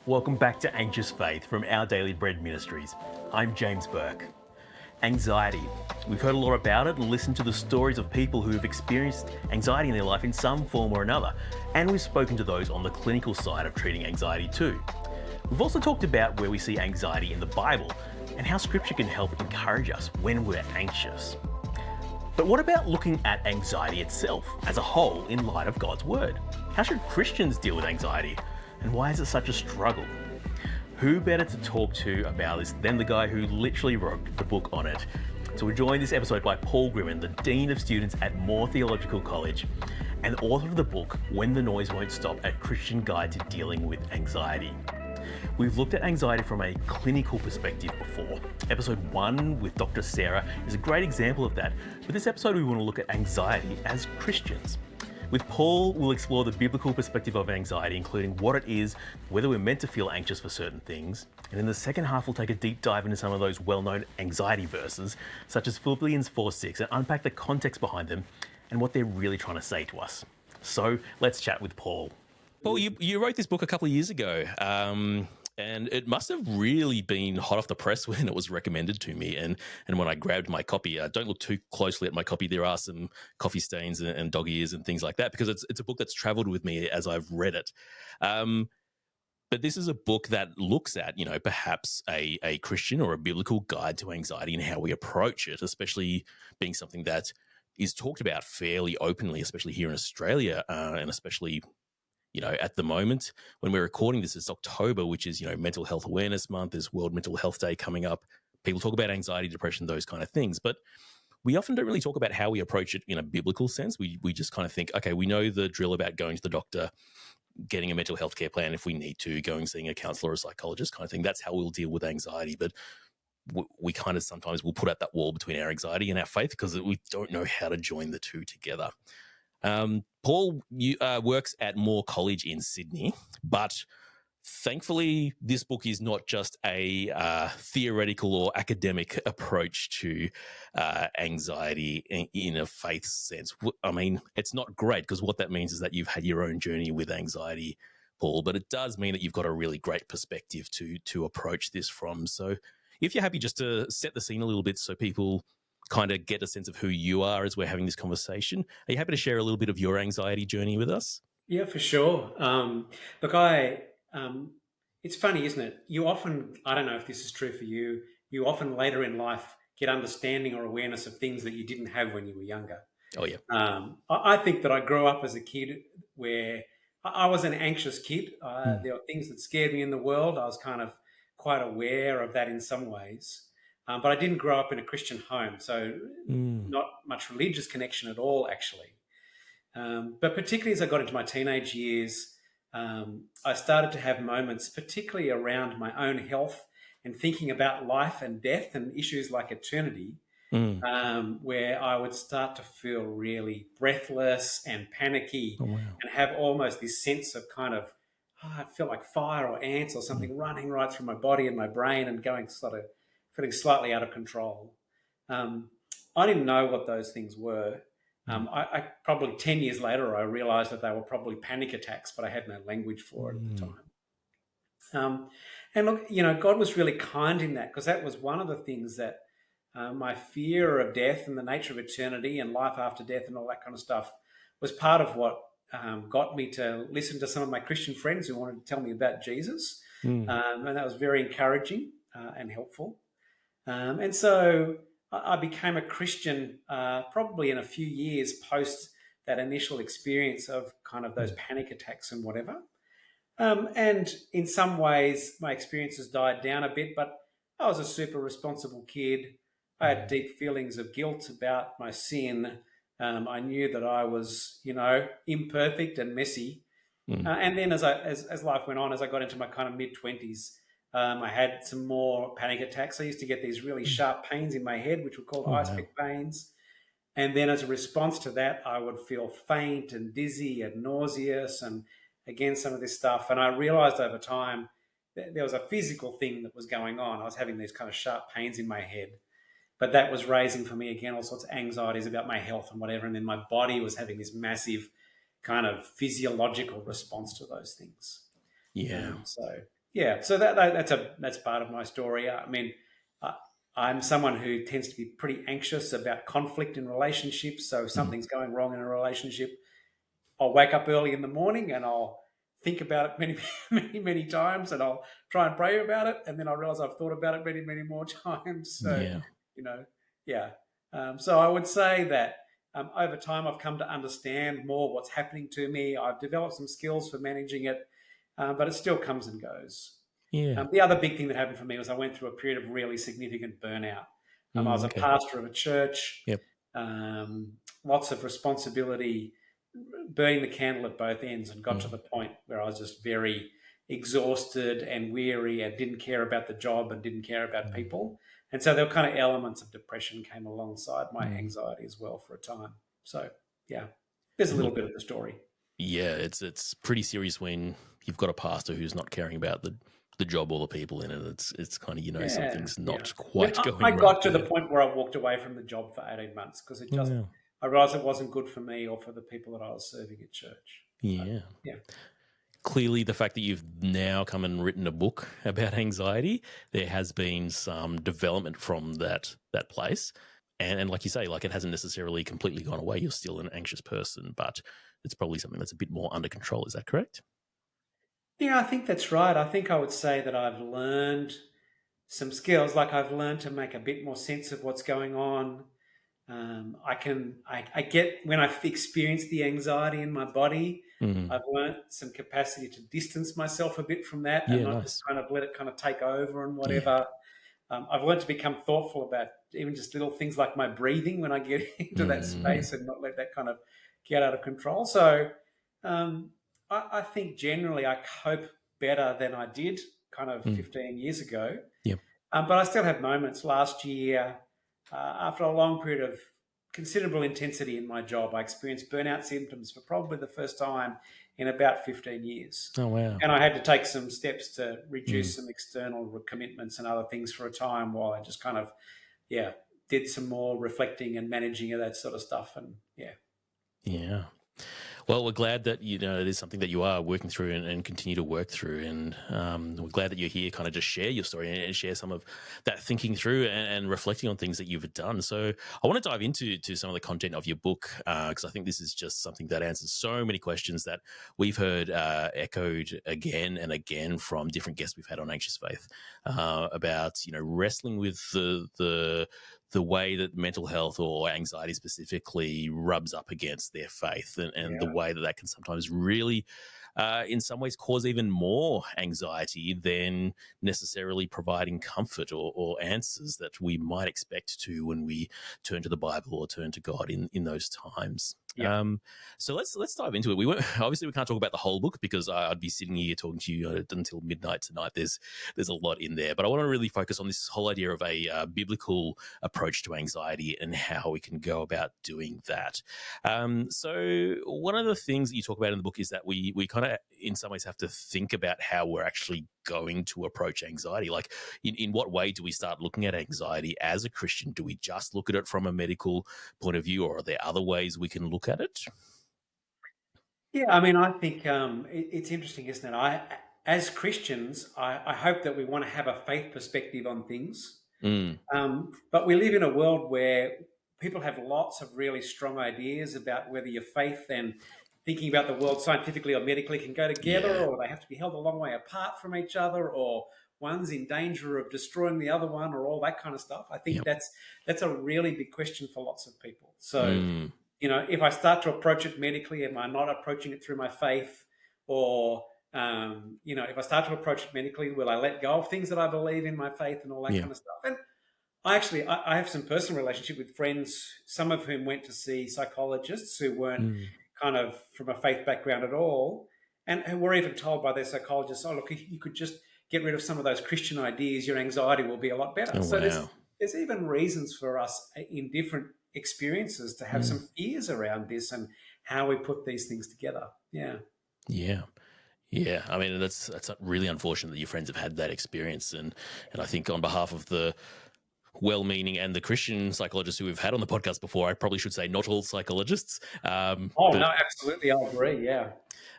Welcome back to Anxious Faith from Our Daily Bread Ministries. I'm James Burke. Anxiety. We've heard a lot about it and listened to the stories of people who have experienced anxiety in their life in some form or another. And we've spoken to those on the clinical side of treating anxiety too. We've also talked about where we see anxiety in the Bible and how Scripture can help encourage us when we're anxious. But what about looking at anxiety itself as a whole in light of God's Word? How should Christians deal with anxiety? And why is it such a struggle? Who better to talk to about this than the guy who literally wrote the book on it? So we're joined this episode by Paul Grimmond, the Dean of Students at Moore Theological College and the author of the book, When the Noise Won't Stop, a Christian Guide to Dealing with Anxiety. We've looked at anxiety from a clinical perspective before. Episode 1 with Dr. Sarah is a great example of that. But this episode we want to look at anxiety as Christians. With Paul, we'll explore the biblical perspective of anxiety, including what it is, whether we're meant to feel anxious for certain things. And in the second half, we'll take a deep dive into some of those well-known anxiety verses, such as Philippians 4:6, and unpack the context behind them and what they're really trying to say to us. So let's chat with Paul. Paul, you wrote this book a couple of years ago, and it must have really been hot off the press when it was recommended to me. And when I grabbed my copy, don't look too closely at my copy. There are some coffee stains and dog ears and things like that, because it's a book that's traveled with me as I've read it. But this is a book that looks at, perhaps a Christian or a biblical guide to anxiety and how we approach it, especially being something that is talked about fairly openly, especially here in Australia, and especially at the moment when we're recording this, it's October, which is, Mental Health Awareness Month. There's World Mental Health Day coming up. People talk about anxiety, depression, those kind of things. But we often don't really talk about how we approach it in a biblical sense. We just kind of think, okay, we know the drill about going to the doctor, getting a mental health care plan if we need to, going seeing a counsellor or a psychologist kind of thing. That's how we'll deal with anxiety. But we kind of sometimes will put up that wall between our anxiety and our faith because we don't know how to join the two together. Paul works at Moore College in Sydney, but thankfully this book is not just a theoretical or academic approach to anxiety in a faith sense. I mean, it's not great because what that means is that you've had your own journey with anxiety, Paul, but it does mean that you've got a really great perspective to approach this from. So if you're happy just to set the scene a little bit so people kind of get a sense of who you are as we're having this conversation. Are you happy to share a little bit of your anxiety journey with us? Yeah, for sure. Look, it's funny, isn't it? You often, I don't know if this is true for you, you often later in life get understanding or awareness of things that you didn't have when you were younger. Oh, yeah. I think that I grew up as a kid where I was an anxious kid. Mm. There were things that scared me in the world. I was kind of quite aware of that in some ways. But I didn't grow up in a Christian home, so Mm. not much religious connection at all, actually. But particularly as I got into my teenage years, I started to have moments, particularly around my own health and thinking about life and death and issues like eternity, Mm. where I would start to feel really breathless and panicky Oh, wow. and have almost this sense of kind of, I feel like fire or ants or Mm. something running right through my body and my brain and going sort of feeling slightly out of control. Um, I didn't know what those things were. Mm. I probably 10 years later, I realized that they were probably panic attacks, but I had no language for it at the Mm. time. And look, God was really kind in that because that was one of the things that my fear of death and the nature of eternity and life after death and all that kind of stuff was part of what got me to listen to some of my Christian friends who wanted to tell me about Jesus. Mm. And that was very encouraging and helpful. And so I became a Christian probably in a few years post that initial experience of kind of those Mm. panic attacks and whatever. And in some ways, my experiences died down a bit, but I was a super responsible kid. I had Mm. deep feelings of guilt about my sin. I knew that I was, imperfect and messy. Mm. And then as life went on, as I got into my kind of mid-20s, I had some more panic attacks. I used to get these really Mm. sharp pains in my head, which were called Oh, ice wow. pick pains. And then as a response to that, I would feel faint and dizzy and nauseous and again, some of this stuff. And I realized over time that there was a physical thing that was going on. I was having these kind of sharp pains in my head, but that was raising for me again all sorts of anxieties about my health and whatever. And then my body was having this massive kind of physiological response to those things. Yeah. So Yeah, so that's part of my story. I mean, I, I'm someone who tends to be pretty anxious about conflict in relationships. So if Mm. something's going wrong in a relationship, I'll wake up early in the morning and I'll think about it many, many times, and I'll try and pray about it, and then I realize I've thought about it many more times. So, Yeah. you know, yeah. So I would say that over time I've come to understand more what's happening to me. I've developed some skills for managing it, but it still comes and goes. Yeah. The other big thing that happened for me was I went through a period of really significant burnout. I was a Okay. pastor of a church, Yep. um, lots of responsibility, burning the candle at both ends, and got to the Mm. point where I was just very exhausted and weary and didn't care about the job and didn't care about Mm. people. And so there were kind of elements of depression came alongside my Mm. anxiety as well for a time. So, yeah, there's a And little look, bit of the story. yeah, it's pretty serious when you've got a pastor who's not caring about the job or the people in it. It's kind of Yeah, something's yeah. not I mean, quite I going right got to the there. point where I walked away from the job for 18 months because Oh, yeah. I realized it wasn't good for me or for the people that I was serving at church. But Yeah. yeah. Clearly, the fact that you've now come and written a book about anxiety, there has been some development from that place. And like you say, like it hasn't necessarily completely gone away. You're still an anxious person, but it's probably something that's a bit more under control. Is that correct? Yeah, I think that's right. I think I would say that I've learned some skills, like I've learned to make a bit more sense of what's going on. I get when I've experienced the anxiety in my body, Mm. I've learned some capacity to distance myself a bit from that and Yeah, not just nice. kind of let it kind of take over and Yeah. whatever. I've learned to become thoughtful about even just little things like my breathing when I get into that Mm. space and not let that kind of get out of control. So um, I think generally I cope better than I did kind of Mm. 15 years ago. Yeah. But I still have moments. Last year, after a long period of considerable intensity in my job, I experienced burnout symptoms for probably the first time in about 15 years. Oh, wow. And I had to take some steps to Mm. reduce some external commitments and other things for a time while I just kind of, yeah, did some more reflecting and managing of that sort of stuff. And yeah. Yeah. Well, we're glad that it is something that you are working through and continue to work through, and we're glad that you're here, kind of just share your story and share some of that thinking through and reflecting on things that you've done. So, I want to dive into some of the content of your book because I think this is just something that answers so many questions that we've heard echoed again and again from different guests we've had on Anxious Faith about wrestling with the way that mental health or anxiety specifically rubs up against their faith and the Yeah. way that that can sometimes really in some ways cause even more anxiety than necessarily providing comfort or answers that we might expect to when we turn to the Bible or turn to God in those times. Yeah. So let's dive into it. We won't, obviously we can't talk about the whole book because I'd be sitting here talking to you until midnight tonight. There's a lot in there, but I want to really focus on this whole idea of a biblical approach to anxiety and how we can go about doing that. So one of the things that you talk about in the book is that we kind of in some ways have to think about how we're actually going to approach anxiety. Like in what way do we start looking at anxiety as a Christian? Do we just look at it from a medical point of view, or are there other ways we can look at it? Yeah, I mean, I think it's interesting, isn't it? As Christians, I hope that we want to have a faith perspective on things. Mm, But we live in a world where people have lots of really strong ideas about whether your faith and thinking about the world scientifically or medically can go together, yeah. or they have to be held a long way apart from each other, or one's in danger of destroying the other one, or all that kind of stuff. I think Yep. that's a really big question for lots of people. So, Mm, if I start to approach it medically, am I not approaching it through my faith? Or, if I start to approach it medically, will I let go of things that I believe in my faith and all that yeah. kind of stuff? And I have some personal relationship with friends, some of whom went to see psychologists who weren't Mm, kind of from a faith background at all, and who were even told by their psychologists, "Oh, look, if you could just get rid of some of those Christian ideas, your anxiety will be a lot better." oh So wow. there's even reasons for us in different experiences to have Mm, some fears around this and how we put these things together. Yeah. yeah. Yeah, I mean that's really unfortunate that your friends have had that experience, and I think on behalf of the well-meaning, and the Christian psychologists who we've had on the podcast before, I probably should say not all psychologists, Oh, but no, absolutely. I agree. Yeah.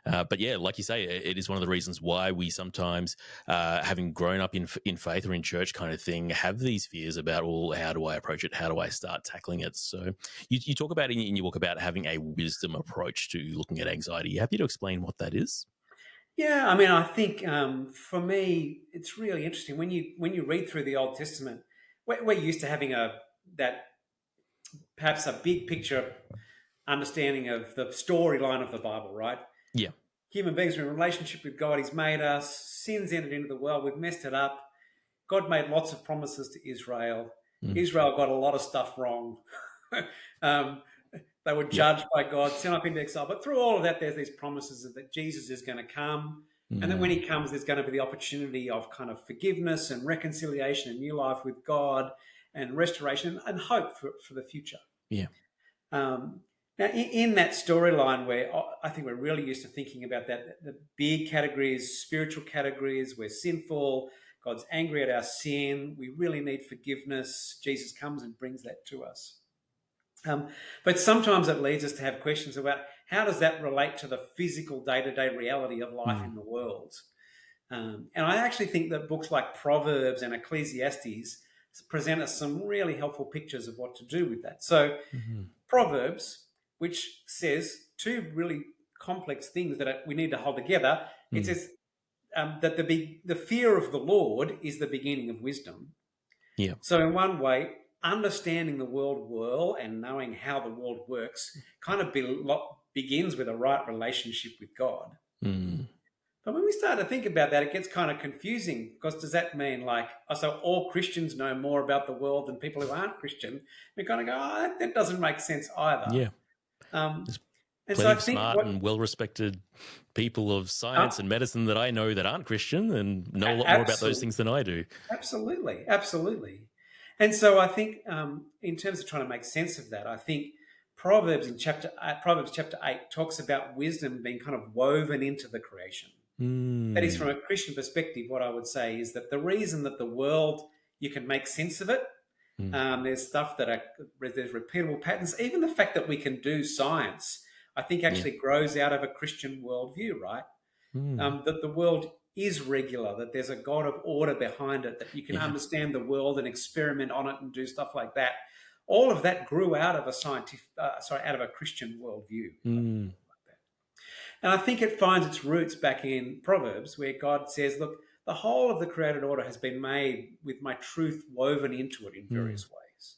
but yeah, like you say, it is one of the reasons why we sometimes, having grown up in faith or in church kind of thing, have these fears about, well, how do I approach it? How do I start tackling it? So you talk about in your book about having a wisdom approach to looking at anxiety. You happy to explain what that is? Yeah, I mean, I think for me, it's really interesting when you read through the Old Testament. We're used to having that perhaps a big picture understanding of the storyline of the Bible, right? Yeah. Human beings are in a relationship with God. He's made us. Sin's entered into the world. We've messed it up. God made lots of promises to Israel. Mm. Israel got a lot of stuff wrong. um, they were Yep. judged by God, sent up into exile. But through all of that, there's these promises that Jesus is going to come. And then when he comes, there's going to be the opportunity of kind of forgiveness and reconciliation and new life with God and restoration and hope for the future. Yeah. Um, Now, in that storyline, where I think we're really used to thinking about that, the big categories, spiritual categories, we're sinful, God's angry at our sin, we really need forgiveness. Jesus comes and brings that to us. But sometimes it leads us to have questions about how does that relate to the physical day-to-day reality of life in the world? And I actually think that books like Proverbs and Ecclesiastes present us some really helpful pictures of what to do with that. So Mm-hmm. Proverbs, which says two really complex things that we need to hold together. It Mm. says that the fear of the Lord is the beginning of wisdom. Yeah. So in one way, understanding the world well and knowing how the world works kind of begins with a right relationship with God. Mm. But when we start to think about that, it gets kind of confusing because does that mean so all Christians know more about the world than people who aren't Christian? We kind of go, that doesn't make sense either. Yeah. Um, There's and so plenty I of think smart and well-respected people of uh, science and medicine that I know that aren't Christian and know a lot more about those absolutely, things than I do. absolutely. And so I think in terms of trying to make sense of that, I think Proverbs chapter 8 talks about wisdom being kind of woven into the creation. That is, from Mm. a Christian perspective, what I would say is that the reason that the world, you can make sense of it, Mm. there's stuff there's repeatable patterns. Even the fact that we can do science, I think Yeah. actually grows out of a Christian worldview, right? Mm. That the world is regular, that there's a God of order behind it, that you can Yeah. understand the world and experiment on it and do stuff like that. All of that grew out of out of a Christian worldview. Mm. And I think it finds its roots back in Proverbs, where God says, look, the whole of the created order has been made with my truth woven into it in Mm. various ways.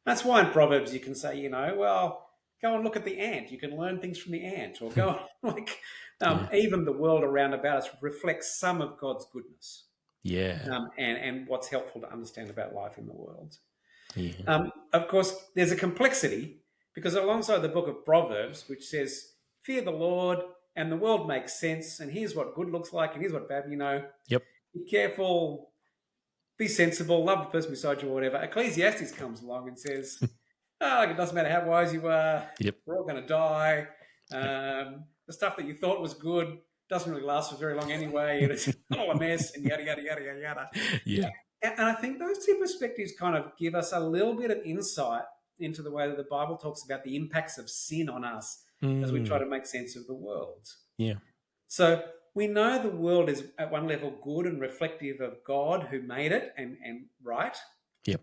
That's why in Proverbs you can say, well, go and look at the ant. You can learn things from the ant, or go Yeah. even the world around about us reflects some of God's goodness, Yeah. and what's helpful to understand about life in the world. Yeah. Of course, there's a complexity because alongside the book of Proverbs, which says, fear the Lord and the world makes sense, and here's what good looks like, and here's what bad, Yep. be careful, be sensible, love the person beside you, or whatever. Ecclesiastes comes along and says, it doesn't matter how wise you are, Yep. we're all going to die. Yep. The stuff that you thought was good doesn't really last for very long anyway, and it's all a mess, and yada, yada, yada, yada, yada. Yeah. And I think those two perspectives kind of give us a little bit of insight into the way that the Bible talks about the impacts of sin on us as we try Mm. to make sense of the world. Yeah. So we know the world is at one level good and reflective of God who made it and right. Yep.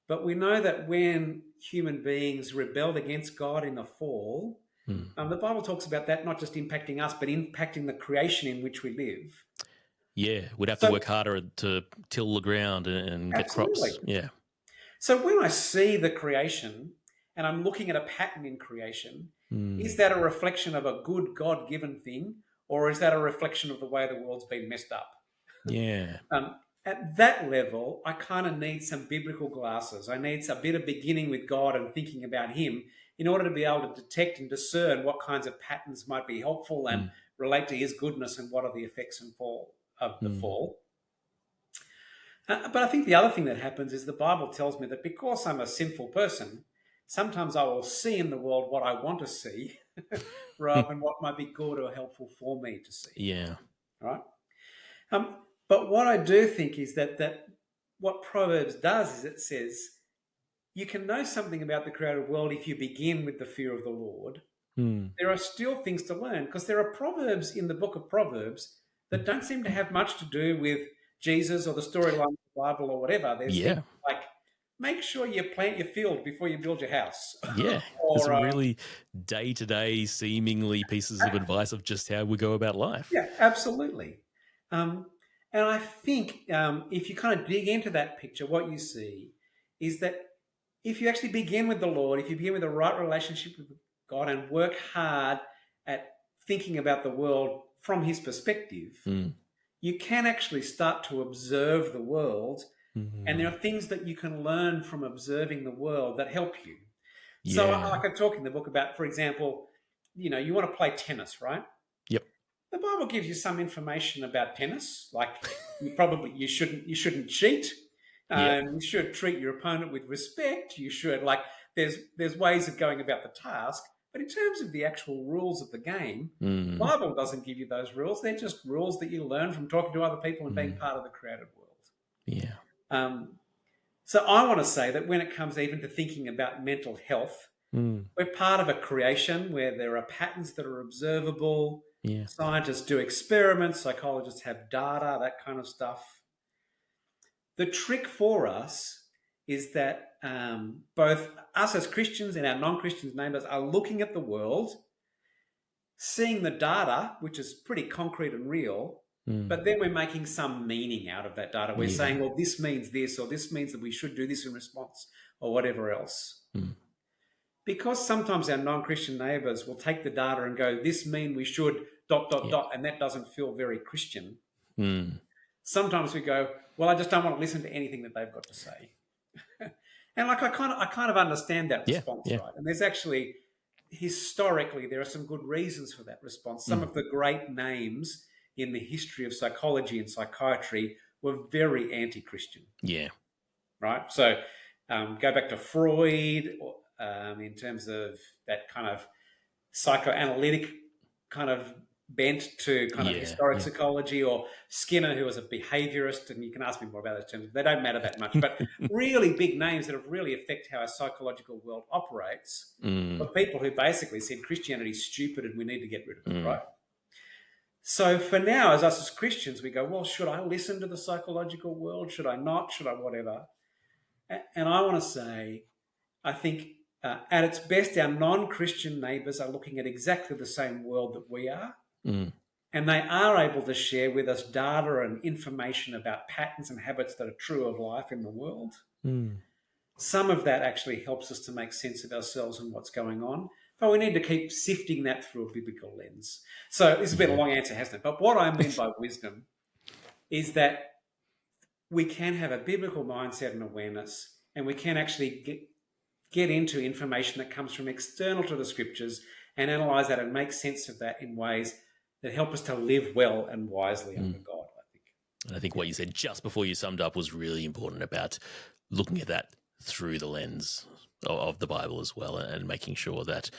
But we know that when human beings rebelled against God in the fall, Mm. the Bible talks about that not just impacting us, but impacting the creation in which we live. Yeah. We'd have to So, work harder to till the ground and get absolutely. crops. Yeah. So when I see the creation and I'm looking at a pattern in creation, is Mm. that a reflection of a good God given thing, or is that a reflection of the way the world's been messed up? Yeah. Um, at that level, I kind of need some biblical glasses. I need a bit of beginning with God and thinking about Him in order to be able to detect and discern what kinds of patterns might be helpful and Mm. relate to His goodness and what are the effects and fall of the Mm. fall. But I think the other thing that happens is the Bible tells me that because I'm a sinful person, sometimes I will see in the world what I want to see rather than what might be good or helpful for me to see. Yeah. Right? But what I do think is that what Proverbs does is it says you can know something about the created world if you begin with the fear of the Lord. There are still things to learn because there are proverbs in the book of Proverbs that don't seem to have much to do with Jesus or the storyline of the Bible or whatever. There's things Yeah. like make sure you plant your field before you build your house. Yeah. There's or some really day-to-day seemingly pieces of advice of just how we go about life. Yeah, absolutely. Um, and I think if you kind of dig into that picture, what you see is that if you actually begin with the Lord, if you begin with the right relationship with God and work hard at thinking about the world from His perspective, you can actually start to observe the world. And there are things that you can learn from observing the world that help you. So, Yeah. like I talk in the book about, for example, you want to play tennis, right? Yep. The Bible gives you some information about tennis, like you shouldn't cheat. Yep. You should treat your opponent with respect. You should there's ways of going about the task, but in terms of the actual rules of the game, the Bible doesn't give you those rules. They're just rules that you learn from talking to other people and being part of the created world. Yeah. Um, so I want to say that when it comes even to thinking about mental health, we're part of a creation where there are patterns that are observable. Yeah. Scientists do experiments, psychologists have data, that kind of stuff. The trick for us is that both us as Christians and our non-Christians neighbours are looking at the world, seeing the data, which is pretty concrete and real, but then we're making some meaning out of that data. We're saying, well, this means this, or this means that we should do this in response, or whatever else. Because sometimes our non-Christian neighbours will take the data and go, this mean we should ... and that doesn't feel very Christian. Sometimes we go, well, I just don't want to listen to anything that they've got to say. And I kind of understand that Yeah. response, Yeah. right? And there's actually, historically, there are some good reasons for that response. Some of the great names in the history of psychology and psychiatry were very anti-Christian. Yeah. Right? So go back to Freud in terms of that kind of psychoanalytic kind of bent to kind of Yeah. historic Yeah. psychology, or Skinner, who was a behaviorist, and you can ask me more about those terms. They don't matter that much, but really big names that have really affect how our psychological world operates for people who basically said Christianity is stupid and we need to get rid of it, right? So for now, as us as Christians, we go, well, should I listen to the psychological world? Should I not? Should I whatever? And I want to say, I think at its best, our non-Christian neighbours are looking at exactly the same world that we are. And they are able to share with us data and information about patterns and habits that are true of life in the world. Some of that actually helps us to make sense of ourselves and what's going on. But we need to keep sifting that through a biblical lens. So this has been a long answer, hasn't it? But what I mean by wisdom is that we can have a biblical mindset and awareness, and we can actually get into information that comes from external to the scriptures and analyze that and make sense of that in ways that help us to live well and wisely under God, I think. And I think what you said just before you summed up was really important about looking at that through the lens of the Bible as well, and making sure that,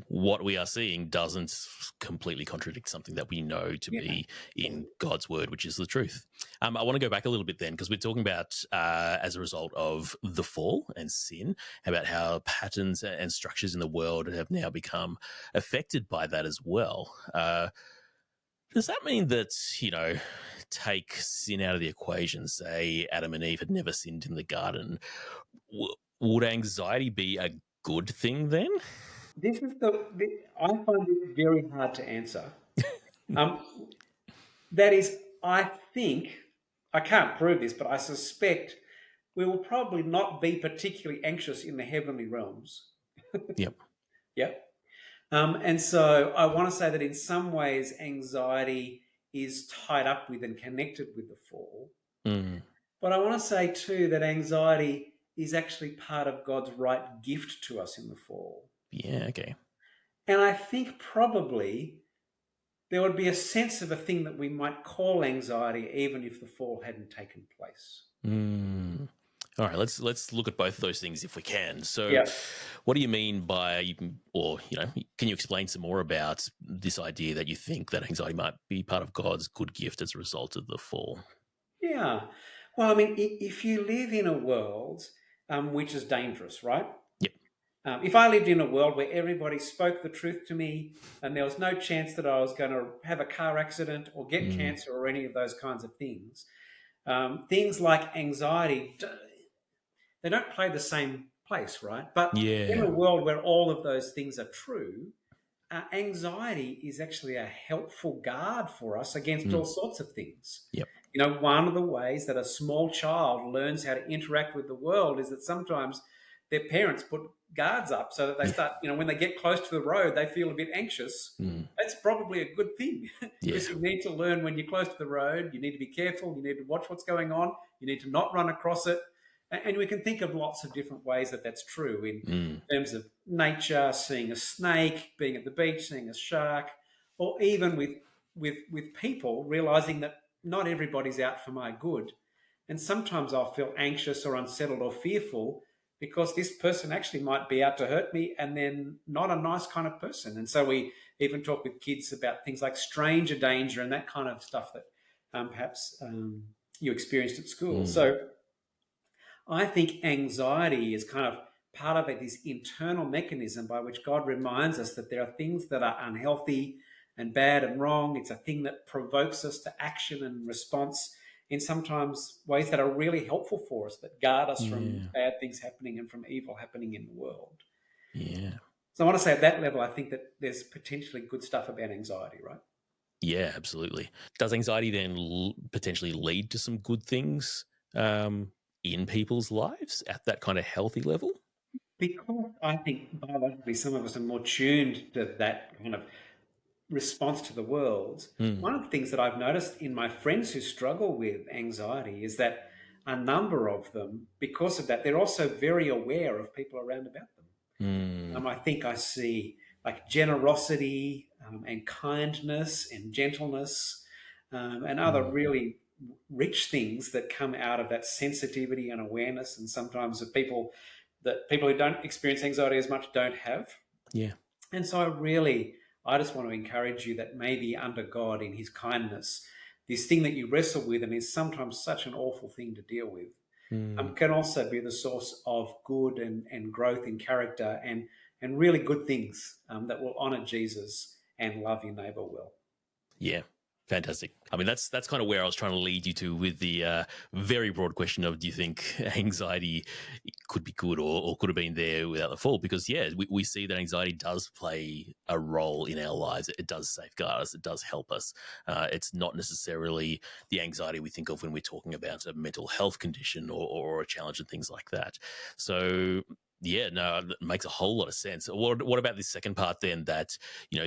what we are seeing doesn't completely contradict something that we know to be in God's word, which is the truth. I want to go back a little bit then, because we're talking about as a result of the fall and sin, about how patterns and structures in the world have now become affected by that as well. Does that mean that, take sin out of the equation, say Adam and Eve had never sinned in the garden, would anxiety be a good thing then? This is I find this very hard to answer. That is, I think, I can't prove this, but I suspect we will probably not be particularly anxious in the heavenly realms. Yep. Yep. And so I want to say that in some ways anxiety is tied up with and connected with the fall. But I want to say too that anxiety is actually part of God's right gift to us in the fall. Yeah, okay. And I think probably there would be a sense of a thing that we might call anxiety even if the fall hadn't taken place. All right, let's look at both of those things if we can. So Yeah. what do you mean by, or, can you explain some more about this idea that you think that anxiety might be part of God's good gift as a result of the fall? Yeah. Well, I mean, if you live in a world which is dangerous, right? Yep. If I lived in a world where everybody spoke the truth to me and there was no chance that I was going to have a car accident or get Mm. cancer or any of those kinds of things like anxiety, they don't play the same place, right? But in Yeah. a world where all of those things are true, anxiety is actually a helpful guard for us against Mm. all sorts of things. Yep. One of the ways that a small child learns how to interact with the world is that sometimes their parents put guards up so that they Yeah. start, when they get close to the road, they feel a bit anxious. Mm. That's probably a good thing Yeah. because you need to learn when you're close to the road, you need to be careful, you need to watch what's going on, you need to not run across it. And we can think of lots of different ways that that's true in Mm. terms of nature, seeing a snake, being at the beach, seeing a shark, or even with people realizing that not everybody's out for my good. And sometimes I'll feel anxious or unsettled or fearful because this person actually might be out to hurt me and then not a nice kind of person. And so we even talk with kids about things like stranger danger and that kind of stuff that perhaps you experienced at school. Mm. So I think anxiety is kind of part of it, this internal mechanism by which God reminds us that there are things that are unhealthy and bad and wrong. It's a thing that provokes us to action and response in sometimes ways that are really helpful for us, that guard us from Yeah. bad things happening and from evil happening in the world. Yeah. So I want to say at that level, I think that there's potentially good stuff about anxiety, right? Yeah, absolutely. Does anxiety then potentially lead to some good things in people's lives at that kind of healthy level? Because I think biologically some of us are more tuned to that kind of response to the world, Mm. one of the things that I've noticed in my friends who struggle with anxiety is that a number of them, because of that, they're also very aware of people around about them. Mm. I think I see like generosity and kindness and gentleness and other Mm. really rich things that come out of that sensitivity and awareness, and sometimes of people who don't experience anxiety as much don't have. Yeah. And so I just want to encourage you that maybe under God in his kindness, this thing that you wrestle with and is sometimes such an awful thing to deal with, Mm. can also be the source of good and growth in character and really good things that will honor Jesus and love your neighbor well. Yeah. Fantastic. I mean, that's kind of where I was trying to lead you to with the very broad question of, do you think anxiety could be good or could have been there without the fall? Because, yeah, we see that anxiety does play a role in our lives. It does safeguard us. It does help us. It's not necessarily the anxiety we think of when we're talking about a mental health condition or a challenge and things like that. So, yeah, no, it makes a whole lot of sense. What about this second part then, that,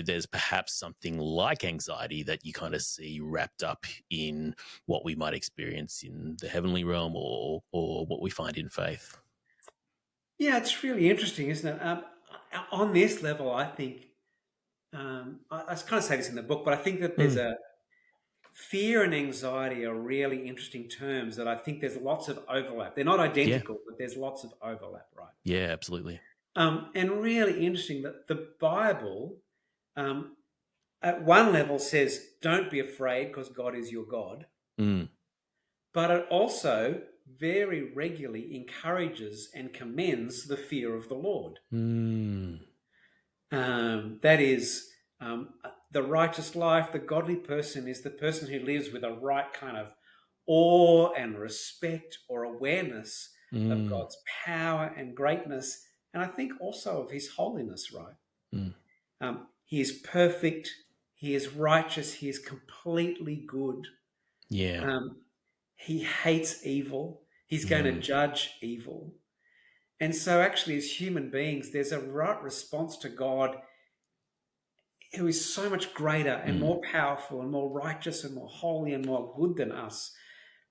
there's perhaps something like anxiety that you kind of see wrapped up in what we might experience in the heavenly realm or what we find in faith? Yeah, it's really interesting, isn't it? On this level, I think I kind of say this in the book, but I think that there's Mm. a fear and anxiety are really interesting terms that I think there's lots of overlap. They're not Yeah. identical, but there's lots of overlap, right? Yeah, absolutely. And really interesting that the Bible, um, at one level, says, don't be afraid because God is your God. Mm. But it also very regularly encourages and commends the fear of the Lord. Mm. That is, the righteous life, the godly person is the person who lives with a right kind of awe and respect or awareness of Mm. God's power and greatness, and I think also of his holiness, right? Mm. He is perfect, he is righteous, he is completely good. Yeah. Um, he hates evil, he's going to Mm. judge evil. And so, actually, as human beings, there's a right response to God who is so much greater and Mm. more powerful and more righteous and more holy and more good than us,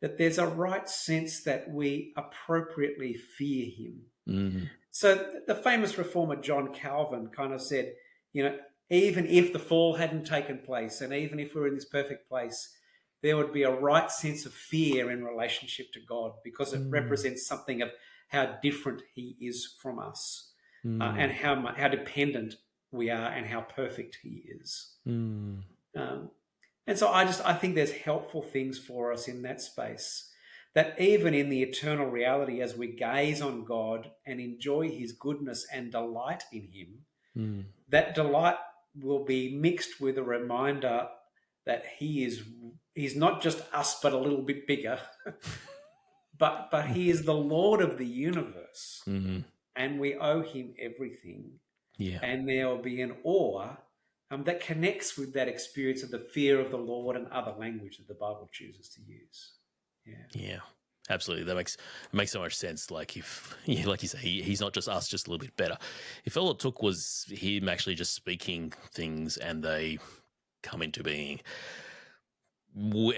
that there's a right sense that we appropriately fear him. Mm. So the famous reformer John Calvin kind of said, you know, even if the fall hadn't taken place and even if we were in this perfect place, there would be a right sense of fear in relationship to God because it Mm. represents something of how different he is from us and Mm. how dependent we are and how perfect he is. Mm. Um, and so I think there's helpful things for us in that space. that even in the eternal reality, as we gaze on God and enjoy his goodness and delight in him, Mm. that delight will be mixed with a reminder that he's not just us but a little bit bigger, but he is the Lord of the universe, Mm. and we owe him everything. Yeah. And there will be an awe that connects with that experience of the fear of the Lord and other language that the Bible chooses to use. Yeah. Yeah. Absolutely, that makes so much sense. Like if, yeah, like you say, he's not just us, just a little bit better. If all it took was him actually just speaking things and they come into being,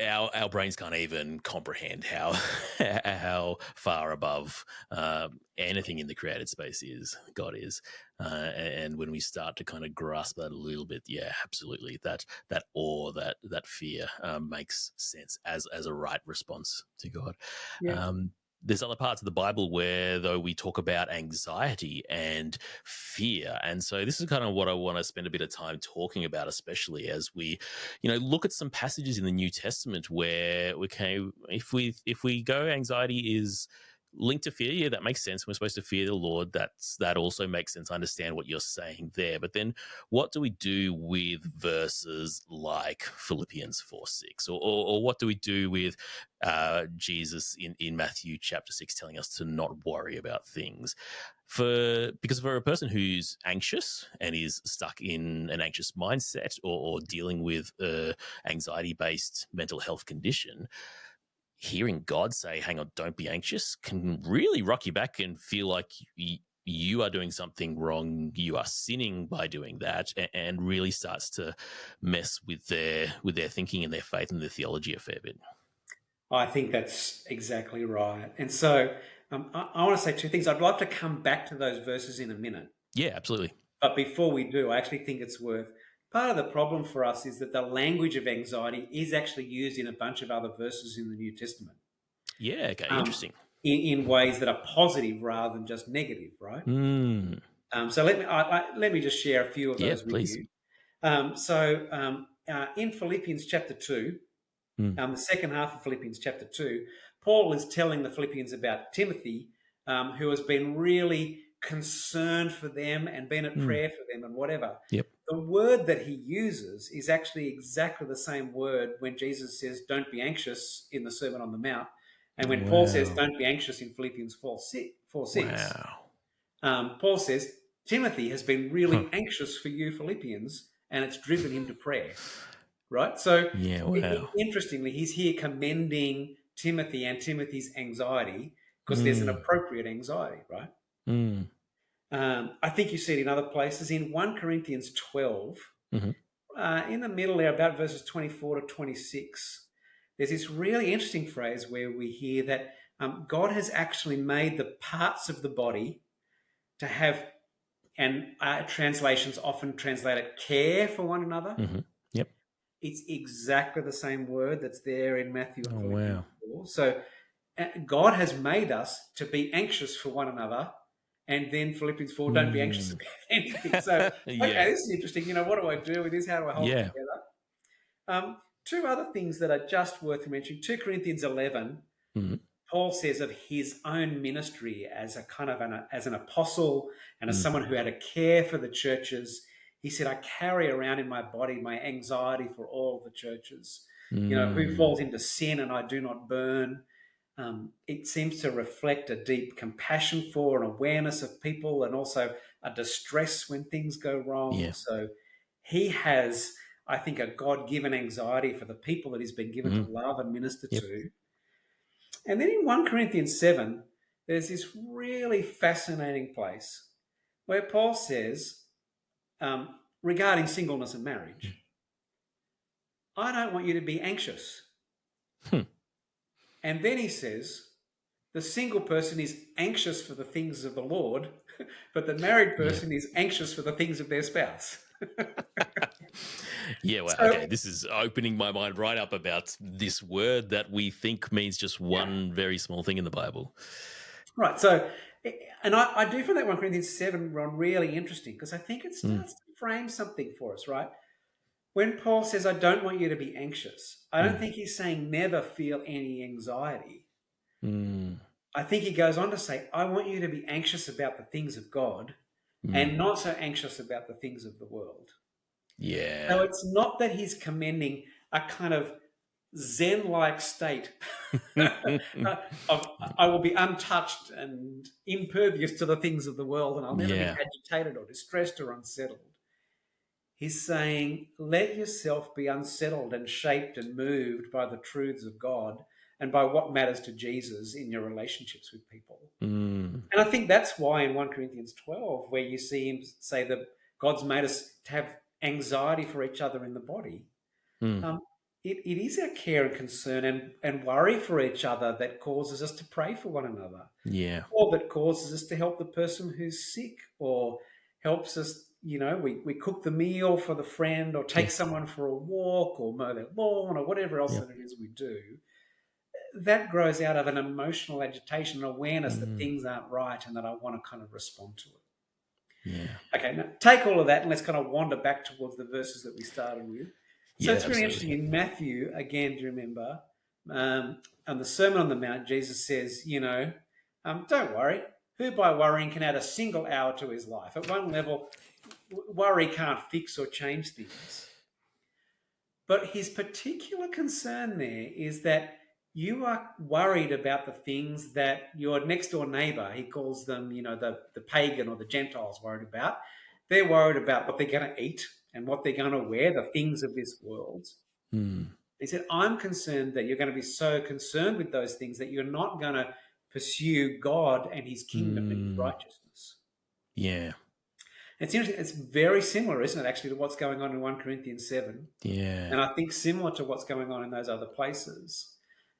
our brains can't even comprehend how how far above anything in the created space is God is, and when we start to kind of grasp that a little bit, yeah, absolutely, that awe, that fear makes sense as a right response to God. Yeah. Um, there's other parts of the Bible where, though, we talk about anxiety and fear, and so this is kind of what I want to spend a bit of time talking about, especially as we look at some passages in the New Testament where if we go, anxiety is linked to fear. Yeah, that makes sense. We're supposed to fear the Lord. That also makes sense. I understand what you're saying there. But then what do we do with verses like Philippians 4:6, or what do we do with Jesus in Matthew chapter 6 telling us to not worry about things? Because for a person who's anxious and is stuck in an anxious mindset, or dealing with anxiety based mental health condition, hearing God say, hang on, don't be anxious, can really rock you back and feel like you are doing something wrong, you are sinning by doing that, and really starts to mess with their thinking and their faith and their theology a fair bit. I think that's exactly right. And so I want to say two things. I'd like to come back to those verses in a minute. Yeah, absolutely. But before we do, I actually think it's worth. Part of the problem for us is that the language of anxiety is actually used in a bunch of other verses in the New Testament, Yeah, okay, um, interesting. in ways that are positive rather than just negative, right? Mm, So let me just share a few of yeah, those with please. you. In Philippians chapter 2, Mm, the second half of Philippians chapter 2, Paul is telling the Philippians about Timothy, who has been really concerned for them and been at mm, prayer for them and whatever. yep. The word that he uses is actually exactly the same word when Jesus says, don't be anxious in the Sermon on the Mount. And when Paul says, Wow. don't be anxious in Philippians 4:6, Wow. Paul says, Timothy has been Huh. really anxious for you, Philippians, and it's driven him to prayer, right? So, Yeah, wow. interestingly, he's here commending Timothy and Timothy's anxiety because there's an Mm, appropriate anxiety, right? mm, I think you see it in other places. In 1 Corinthians 12, mhm, in the middle there, about verses 24 to 26, there's this really interesting phrase where we hear that God has actually made the parts of the body to have, and translations often translate it, care for one another. mhm, yep. It's exactly the same word that's there in Matthew and Oh, Philippians wow. 4. So God has made us to be anxious for one another. And then Philippians 4, don't be anxious Mm. about anything. So, Yeah. okay, this is interesting. What do I do with this? How do I hold it Yeah. together? Two other things that are just worth mentioning. 2 Corinthians 11, Mhm, Paul says of his own ministry as a kind of as an apostle and as mm, someone who had a care for the churches. He said, I carry around in my body my anxiety for all the churches. Who mm, falls into sin and I do not burn. It seems to reflect a deep compassion for and awareness of people, and also a distress when things go wrong. yeah. So he has, I think, a God given anxiety for the people that he's been given to Mhm, love and minister yep. to. And then in 1 Corinthians 7, there's this really fascinating place where Paul says, regarding singleness and Mm. marriage, I don't want you to be anxious. Hmm. And then he says, the single person is anxious for the things of the Lord, but the married Yeah. person is anxious for the things of their spouse. Yeah, well, So, okay. This is opening my mind right up about this word that we think means just yeah, one very small thing in the Bible. right. So, and I do find that 1 Corinthians 7, Ron, really interesting because I think it Mm, starts to frame something for us, right? When Paul says, I don't want you to be anxious, I don't mm, think he's saying never feel any anxiety. Mm. I think he goes on to say, I want you to be anxious about the things of God Mm. and not so anxious about the things of the world. So Yeah. it's not that he's commending a kind of Zen-like state of I will be untouched and impervious to the things of the world, and I'll never be Yeah. agitated or distressed or unsettled. He's saying, let yourself be unsettled and shaped and moved by the truths of God and by what matters to Jesus in your relationships with people. Mm. And I think that's why in 1 Corinthians 12, where you see him say that God's made us to have anxiety for each other in the body, Mm. um, it is our care and concern and worry for each other that causes us to pray for one another, Yeah. or that causes us to help the person who's sick, or helps us, we cook the meal for the friend, or take Yeah. someone for a walk, or mow their lawn, or whatever else Yeah. that it is we do. That grows out of an emotional agitation, an awareness that Mm. things aren't right and that I want to kind of respond to it. Yeah. Okay, now take all of that and let's kind of wander back towards the verses that we started with. So Yeah, it's really interesting. absolutely. In Matthew, again, do you remember, on the Sermon on the Mount, Jesus says, don't worry. Who by worrying can add a single hour to his life? At one level, worry can't fix or change things. But his particular concern there is that you are worried about the things that your next door neighbor, he calls them, the pagan or the Gentiles, worried about. They're worried about what they're going to eat and what they're going to wear, the things of this world. Mm. He said, I'm concerned that you're going to be so concerned with those things that you're not going to pursue God and his kingdom and his Mm. righteousness. Yeah. It's interesting. It's very similar, isn't it, actually, to what's going on in 1 Corinthians 7. Yeah. And I think similar to what's going on in those other places.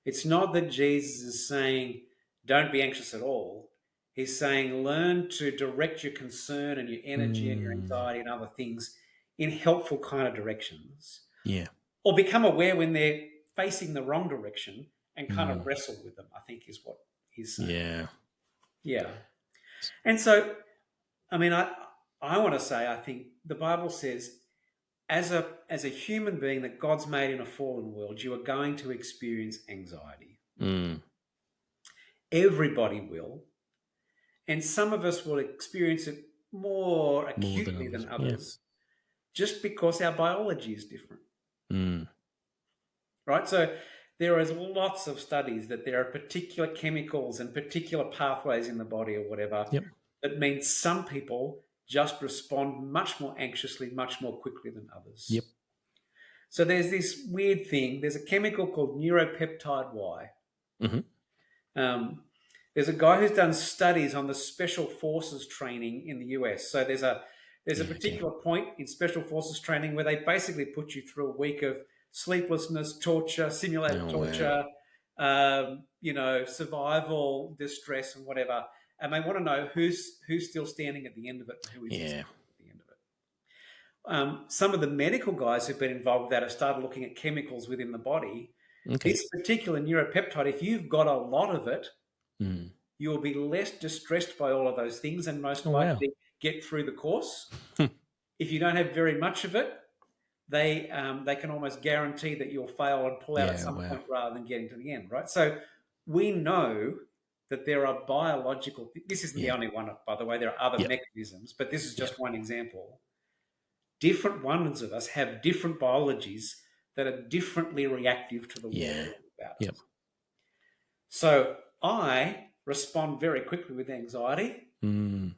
It's not that Jesus is saying, don't be anxious at all. He's saying, learn to direct your concern and your energy and your Mm. anxiety and other things in helpful kind of directions. Yeah. Or become aware when they're facing the wrong direction and kind of Mm. wrestle with them, I think is what he's saying. Yeah. Yeah. And so, I mean, I want to say, I think the Bible says, as a human being that God's made in a fallen world, you are going to experience anxiety. Mm. Everybody will. And some of us will experience it more More than acutely others. than Yeah. others, just because our biology is different, Mm. right? So there is lots of studies that there are particular chemicals and particular pathways in the body or whatever Yep. that means some people just respond much more anxiously, much more quickly than Yep. others. So there's this weird thing. There's a chemical called neuropeptide Y. Mm-hmm. Um, there's a guy who's done studies on the special forces training in the US. So there's a Yeah. Okay. particular point in special forces training where they basically put you through a week of sleeplessness, torture, simulated Oh wow. torture, survival, distress, and whatever. And they want to know who's still standing at the end of it and who isn't Yeah. standing at the end of it. Some of the medical guys who've been involved with that have started looking at chemicals within the body. Okay. This particular neuropeptide, if you've got a lot of it, Mm. you'll be less distressed by all of those things and most Oh wow. likely get through the course. If you don't have very much of it, they can almost guarantee that you'll fail and pull out at Yeah. some Wow. point rather than getting to the end, right? So we know that there are biological. This isn't the Yeah. only one, by the way. There are other Yep. mechanisms, but this is Yep. just one example. Different ones of us have different biologies that are differently reactive to the world Yeah. about Yep. us. So I respond very quickly with anxiety. Mm.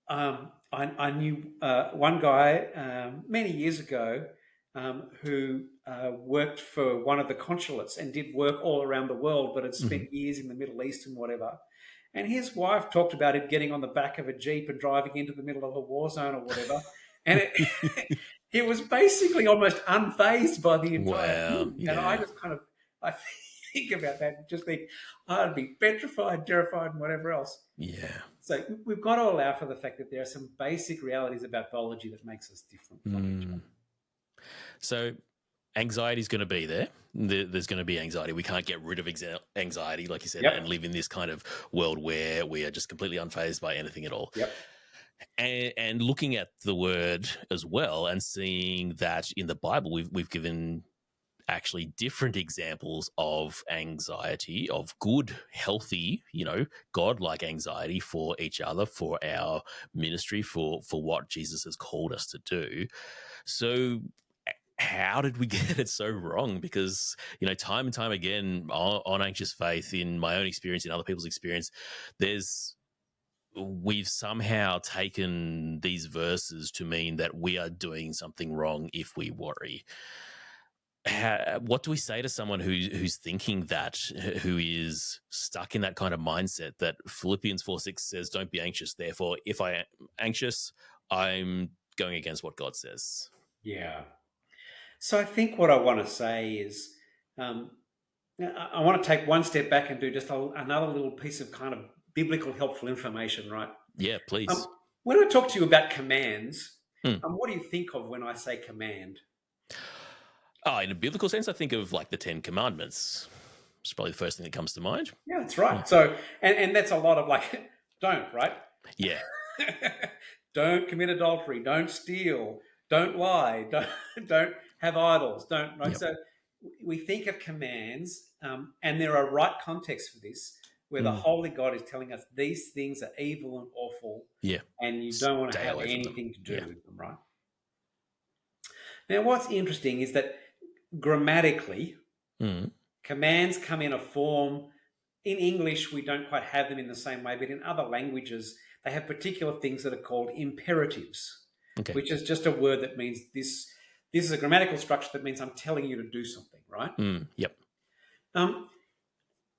I knew one guy many years ago who worked for one of the consulates and did work all around the world, but had Mm-hmm. spent years in the Middle East and whatever. And his wife talked about him getting on the back of a Jeep and driving into the middle of a war zone or whatever. And he was basically almost unfazed by the entire Wow. thing. And I Yeah. just I think about that and just think I'd be petrified, terrified, and whatever else. Yeah. So we've got to allow for the fact that there are some basic realities about biology that makes us different from each other. Mm. So anxiety is going to be there. There's going to be anxiety. We can't get rid of anxiety, like you said, Yep. and live in this kind of world where we are just completely unfazed by anything at all. Yep. And looking at the word as well and seeing that in the Bible, we've given actually different examples of anxiety, of good, healthy, God-like anxiety for each other, for our ministry, for what Jesus has called us to do. So how did we get it so wrong? Because, time and time again on Anxious Faith, in my own experience, in other people's experience, we've somehow taken these verses to mean that we are doing something wrong if we worry. What do we say to someone who's thinking that, who is stuck in that kind of mindset that Philippians 4:6 says, don't be anxious. Therefore, if I am anxious, I'm going against what God says. Yeah. So I think what I want to say is, I want to take one step back and do just another little piece of kind of biblical helpful information, right? Yeah, please. Um, when I talk to you about commands, Hmm. what do you think of when I say command? Oh, in a biblical sense, I think of like the Ten Commandments. It's probably the first thing that comes to mind. Yeah, that's Yeah. right. So, and that's a lot of like, don't, right? Yeah. Don't commit adultery. Don't steal. Don't lie. Don't have idols. Don't, right? Yep. So we think of commands, and there are right contexts for this, where the Holy God is telling us these things are evil and awful, Yeah. and you don't want to Stay have away from them. anything to do Yeah. with them, right? Now, what's interesting is that grammatically, Mm. commands come in a form. In English, we don't quite have them in the same way, but in other languages, they have particular things that are called imperatives, Okay. which is just a word that means this. This is a grammatical structure that means I'm telling you to do something, right? Yep. Um,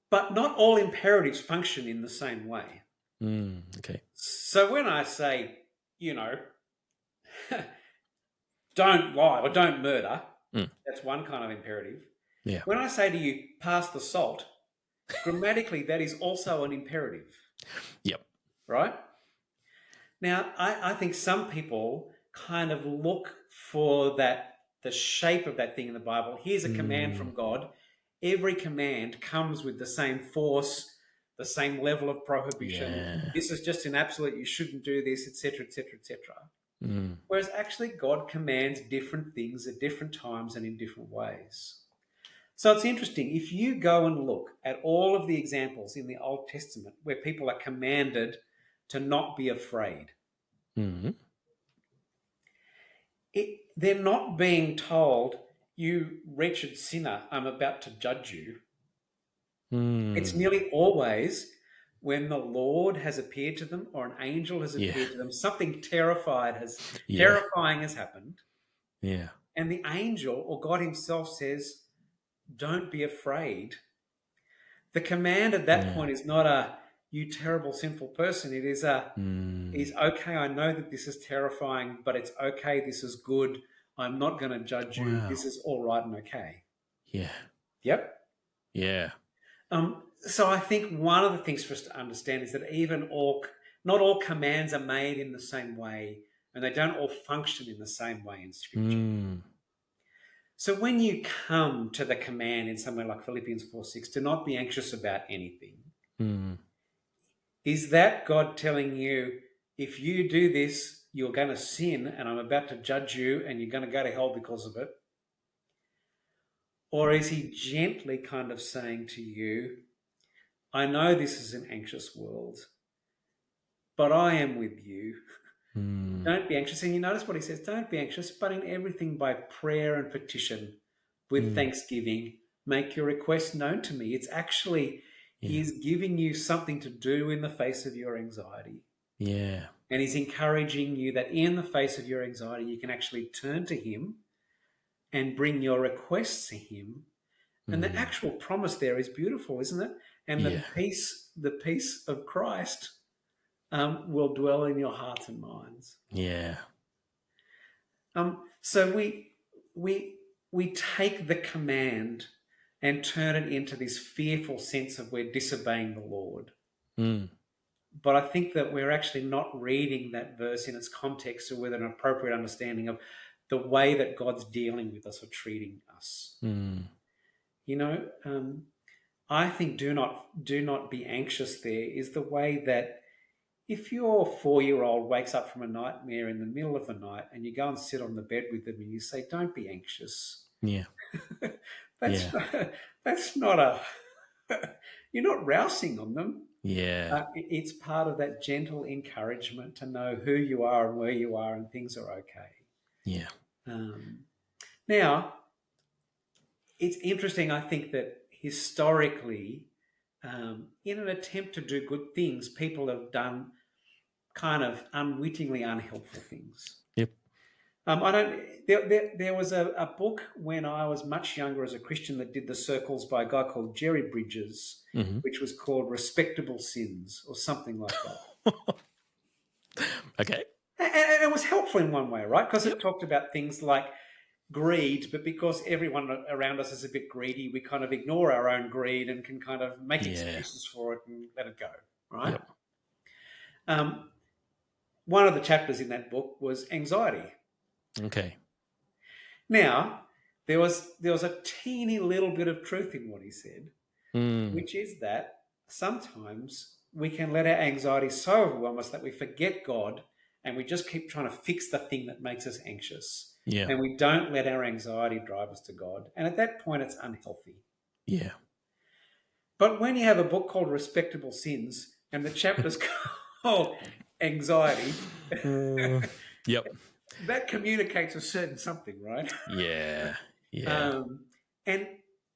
but not all imperatives function in the same way. Okay. So when I say, you know, don't lie or don't murder, Mm. that's one kind of imperative. Yeah. When I say to you, pass the salt, grammatically, that is also an imperative, Yep. right? Now, I think some people kind of look for the shape of that thing in the Bible. Here's a command from God. Every command comes with the same force, the same level of prohibition. Yeah. This is just an absolute, you shouldn't do this, etc., etc., etc. Mm. Whereas actually, God commands different things at different times and in different ways. So it's interesting. If you go and look at all of the examples in the Old Testament where people are commanded to not be afraid, Mm. they're not being told, you wretched sinner, I'm about to judge you. It's Mm. nearly always when the Lord has appeared to them or an angel has Yeah. appeared to them, something Yeah. terrifying has happened, Yeah. and the angel or God himself says, don't be afraid. The command at that Yeah. point is not a you terrible sinful person. It is Mm. okay, I know that this is terrifying, but it's okay, this is good. I'm not going to judge you. Wow. This is all right and okay. Yeah. Yep. Yeah. So I think one of the things for us to understand is that not all commands are made in the same way, and they don't all function in the same way in Scripture. Mm. So when you come to the command in somewhere like Philippians 4:6, to not be anxious about anything, Mm. is that God telling you, if you do this, you're going to sin and I'm about to judge you and you're going to go to hell because of it? Or is he gently kind of saying to you, I know this is an anxious world, but I am with you. Mm. Don't be anxious. And you notice what he says, don't be anxious, but in everything by prayer and petition with Mm. thanksgiving, make your requests known to me. It's actually, Yeah. he's giving you something to do in the face of your anxiety. Yeah. And he's encouraging you that in the face of your anxiety, you can actually turn to him and bring your requests to him. And the Mm. actual promise there is beautiful, isn't it? And Yeah. the peace of Christ will dwell in your hearts and minds. Yeah. So we take the command and turn it into this fearful sense of we're disobeying the Lord. Mm. But I think that we're actually not reading that verse in its context or with an appropriate understanding of the way that God's dealing with us or treating us. Mm. You know, I think do not be anxious there is the way that if your 4-year-old wakes up from a nightmare in the middle of the night and you go and sit on the bed with them and you say, don't be anxious, Yeah. that's Yeah. that's not a you're not rousing on them. Yeah. It's part of that gentle encouragement to know who you are and where you are, and things are okay. Yeah. Um, Now, it's interesting, I think, that historically, in an attempt to do good things, people have done kind of unwittingly unhelpful things. Yep. I don't. There was a book when I was much younger as a Christian that did the circles by a guy called Jerry Bridges, Hmm. which was called "Respectable Sins" or something like that. Okay. And it was helpful in one way, right? Because it Yep. talked about things like greed, but because everyone around us is a bit greedy, we kind of ignore our own greed and can kind of make Yeah. excuses for it and let it go, right? Yep. Um, One of the chapters in that book was anxiety. Okay. Now, there was a teeny little bit of truth in what he said, Mm. which is that sometimes we can let our anxiety so overwhelm us that we forget God and we just keep trying to fix the thing that makes us anxious. Yeah. And we don't let our anxiety drive us to God. And at that point, it's unhealthy. Yeah. But when you have a book called Respectable Sins and the chapter's called Anxiety, Yep. that communicates a certain something, right? Yeah. Yeah. Um, and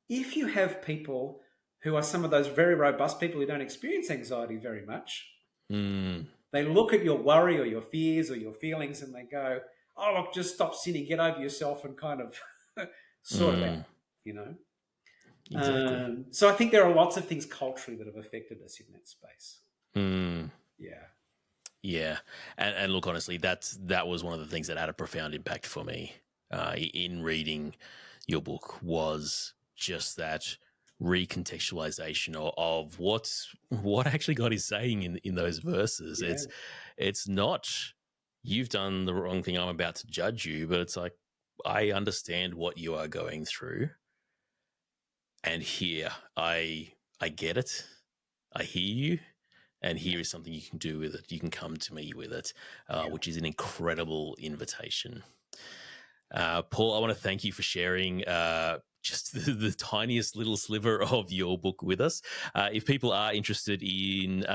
if you have people who are some of those very robust people who don't experience anxiety very much, Mm. they look at your worry or your fears or your feelings and they go, oh, look, just stop sinning, get over yourself and kind of sort it out, Mm. you know? Exactly. So I think there are lots of things culturally that have affected us in that space. Mm. Yeah. Yeah, and look, honestly, that was one of the things that had a profound impact for me in reading your book was just that recontextualization of what actually God is saying in those verses. Yeah. It's not you've done the wrong thing. I'm about to judge you, but it's like I understand what you are going through, and here I get it. I hear you, and here is something you can do with it. You can come to me with it, Yeah. which is an incredible invitation. Paul, I want to thank you for sharing just the tiniest little sliver of your book with us. If people are interested in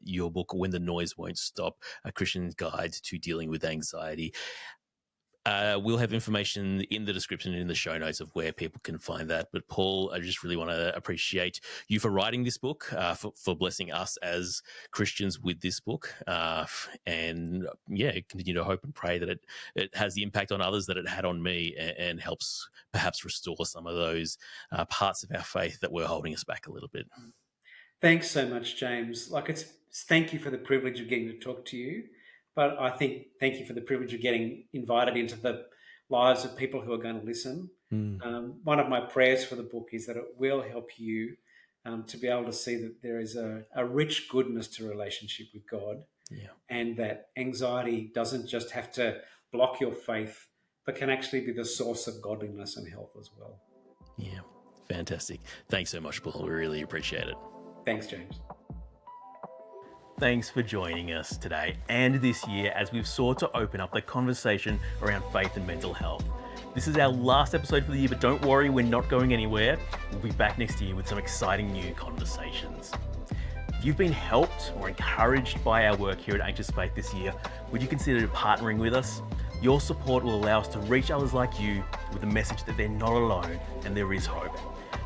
your book, When the Noise Won't Stop, A Christian's Guide to Dealing with Anxiety, we'll have information in the description and in the show notes of where people can find that. But Paul, I just really want to appreciate you for writing this book, for blessing us as Christians with this book. And yeah, continue to hope and pray that it has the impact on others that it had on me and helps perhaps restore some of those parts of our faith that were holding us back a little bit. Thanks so much, James. Thank you for the privilege of getting to talk to you. But I think thank you for the privilege of getting invited into the lives of people who are going to listen. Mm. One of my prayers for the book is that it will help you to be able to see that there is a rich goodness to relationship with God, Yeah. and that anxiety doesn't just have to block your faith, but can actually be the source of godliness and health as well. Yeah. Fantastic. Thanks so much, Paul. We really appreciate it. Thanks, James. Thanks for joining us today and this year as we've sought to open up the conversation around faith and mental health. This is our last episode for the year, but don't worry, we're not going anywhere. We'll be back next year with some exciting new conversations. If you've been helped or encouraged by our work here at Anxious Faith this year, would you consider partnering with us? Your support will allow us to reach others like you with the message that they're not alone and there is hope.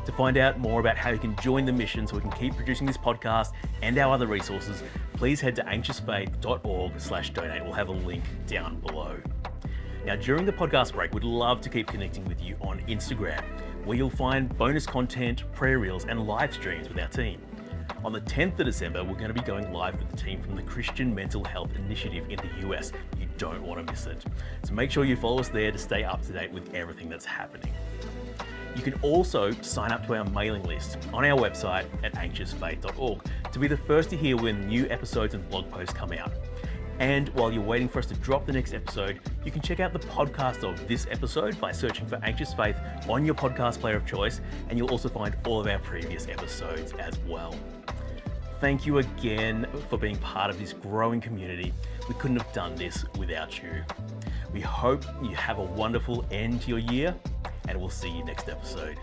To find out more about how you can join the mission so we can keep producing this podcast and our other resources, please head to anxiousfaith.org/donate. We'll have a link down below. Now, during the podcast break, we'd love to keep connecting with you on Instagram, where you'll find bonus content, prayer reels, and live streams with our team. On the 10th of December, we're going to be going live with the team from the Christian Mental Health Initiative in the US. You don't want to miss it. So make sure you follow us there to stay up to date with everything that's happening. You can also sign up to our mailing list on our website at anxiousfaith.org to be the first to hear when new episodes and blog posts come out. And while you're waiting for us to drop the next episode, you can check out the podcast of this episode by searching for Anxious Faith on your podcast player of choice, and you'll also find all of our previous episodes as well. Thank you again for being part of this growing community. We couldn't have done this without you. We hope you have a wonderful end to your year, and we'll see you next episode.